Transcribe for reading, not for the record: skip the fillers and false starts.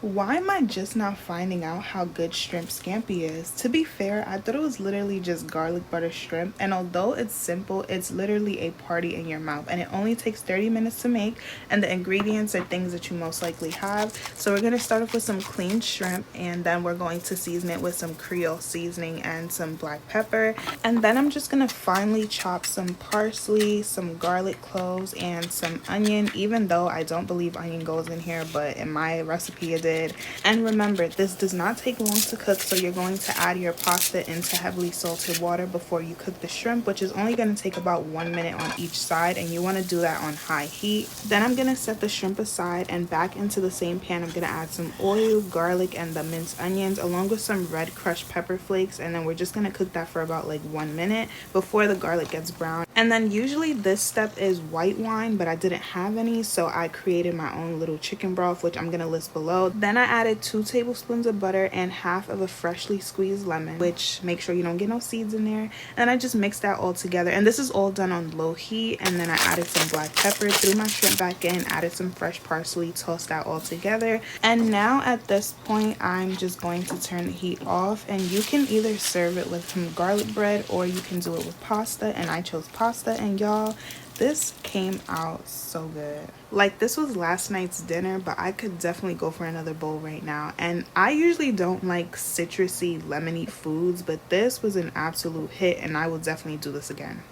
Why am I just now finding out how good shrimp scampi is? To be fair, I thought it was literally just garlic butter shrimp, and although it's simple, it's literally a party in your mouth, and it only takes 30 minutes to make, and the ingredients are things that you most likely have. So we're going to start off with some clean shrimp, and then we're going to season it with some Creole seasoning and some black pepper, and then I'm just going to finely chop some parsley, some garlic cloves, and some onion, even though I don't believe onion goes in here, but in my recipe it did. And remember, this does not take long to cook, so you're going to add your pasta into heavily salted water before you cook the shrimp, which is only going to take about 1 minute on each side, and you want to do that on high heat. Then I'm going to set the shrimp aside, and back into the same pan I'm going to add some oil, garlic, and the minced onions along with some red crushed pepper flakes, and then we're just going to cook that for about like 1 minute before the garlic gets brown. And then usually this step is white wine, but I didn't have any, so I created my own little chicken broth, which I'm going to list below. Then I added 2 tablespoons of butter and half of a freshly squeezed lemon, which make sure you don't get no seeds in there. And I just mixed that all together, and this is all done on low heat. And then I added some black pepper, threw my shrimp back in, added some fresh parsley, tossed that all together. And now at this point I'm just going to turn the heat off, and you can either serve it with some garlic bread or you can do it with pasta, and I chose pasta. And y'all, this came out so good. Like, this was last night's dinner, but I could definitely go for another bowl right now. And I usually don't like citrusy, lemony foods, but this was an absolute hit, and I will definitely do this again.